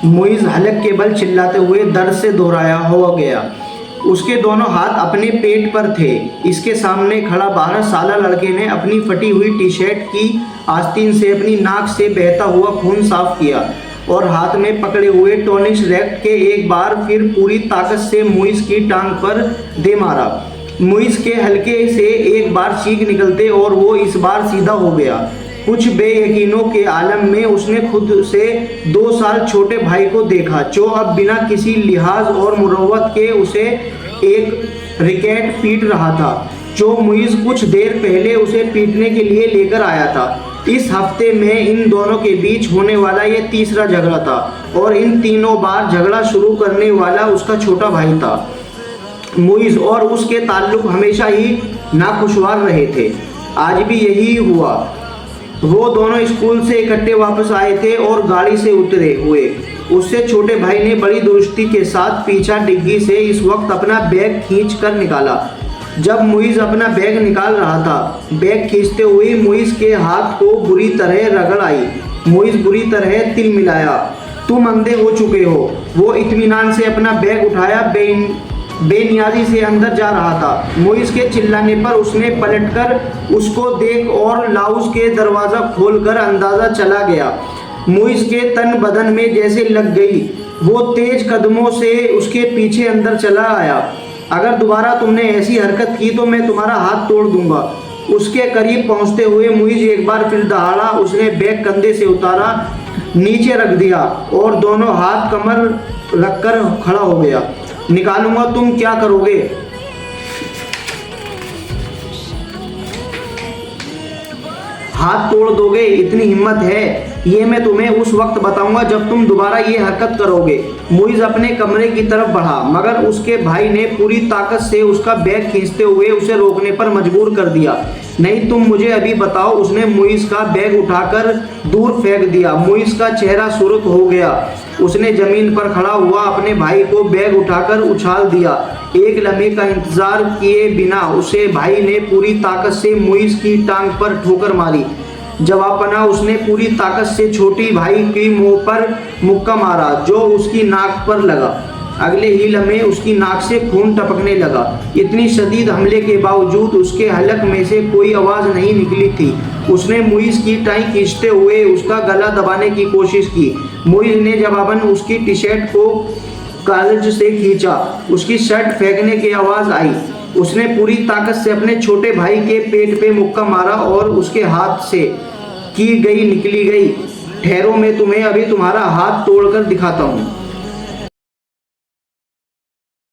मुइज़ हलक के बल चिल्लाते हुए दर्द से दोहराया हो गया। उसके दोनों हाथ अपने पेट पर थे। इसके सामने खड़ा 12 साला लड़के ने अपनी फटी हुई टी शर्ट की आस्तीन से अपनी नाक से बहता हुआ खून साफ किया और हाथ में पकड़े हुए टॉनिक रैकेट के एक बार फिर पूरी ताकत से मुइज़ की टांग पर दे मारा। मुइज़ के हल्के से एक बार चीख निकलते और वो इस बार सीधा हो गया। कुछ बेयकीनों के आलम में उसने खुद से 2 साल छोटे भाई को देखा, जो अब बिना किसी लिहाज और मुरव्वत के उसे एक रैकेट पीट रहा था, जो मुइज़ कुछ देर पहले उसे पीटने के लिए लेकर आया था। इस हफ्ते में इन दोनों के बीच होने वाला ये तीसरा झगड़ा था और इन तीनों बार झगड़ा शुरू करने वाला उसका छोटा भाई था। मुइज़ और उसके ताल्लुक हमेशा ही नाखुशगवार रहे थे। आज भी यही हुआ। वो दोनों स्कूल से इकट्ठे वापस आए थे और गाड़ी से उतरे हुए उससे छोटे भाई ने बड़ी दुरुस्ती के साथ पीछा डिग्गी से इस वक्त अपना बैग खींच कर निकाला। जब मुइज़ अपना बैग निकाल रहा था, बैग खींचते हुए मुइज़ के हाथ को बुरी तरह रगड़ आई। मुइज़ बुरी तरह तिल मिलाया। तुम अंधे हो चुके हो। वो इत्मीनान से अपना बैग उठाया बेनियाजी से अंदर जा रहा था। मुइज़ के चिल्लाने पर उसने पलटकर उसको देख और लाउज के दरवाज़ा खोलकर अंदाज़ा चला गया। मुइज़ के तन बदन में जैसे लग गई। वो तेज कदमों से उसके पीछे अंदर चला आया। अगर दोबारा तुमने ऐसी हरकत की तो मैं तुम्हारा हाथ तोड़ दूंगा। उसके करीब पहुंचते हुए मुइज़ एक बार फिर दहाड़ा। उसने बैग कंधे से उतारा, नीचे रख दिया और दोनों हाथ कमर रखकर खड़ा हो गया। निकालूंगा, तुम क्या करोगे? हाथ तोड़ दोगे? इतनी हिम्मत है? ये मैं तुम्हें उस वक्त बताऊंगा जब तुम दोबारा ये हरकत करोगे। मुइज़ अपने कमरे की तरफ बढ़ा, मगर उसके भाई ने पूरी ताकत से उसका बैग खींचते हुए उसे रोकने पर मजबूर कर दिया। नहीं, तुम मुझे अभी बताओ। उसने मुइज़ का बैग उठाकर दूर फेंक दिया। मुइज़ का चेहरा सुर्ख हो गया। उसने जमीन पर खड़ा हुआ अपने भाई को बैग उठाकर उछाल दिया। एक लम्हे का इंतजार किए बिना उसे भाई ने पूरी ताकत से मुइज़ की टांग पर ठोकर मारी। जवाबना उसने पूरी ताकत से छोटी भाई की मुंह पर मुक्का मारा, जो उसकी नाक पर लगा। अगले ही लम्हे उसकी नाक से खून टपकने लगा। इतनी शदीद हमले के बावजूद उसके हलक में से कोई आवाज़ नहीं निकली थी। उसने मुइज़ की टाई खींचते हुए उसका गला दबाने की कोशिश की। मुइज़ ने जवाबन उसकी टी शर्ट को कॉलेज से खींचा। उसकी शर्ट फेंकने की आवाज़ आई। उसने पूरी ताकत से अपने छोटे भाई के पेट पे मुक्का मारा और उसके हाथ से की गई निकली गई। ठहरो, मैं तुम्हें अभी तुम्हारा हाथ तोड़कर दिखाता हूँ।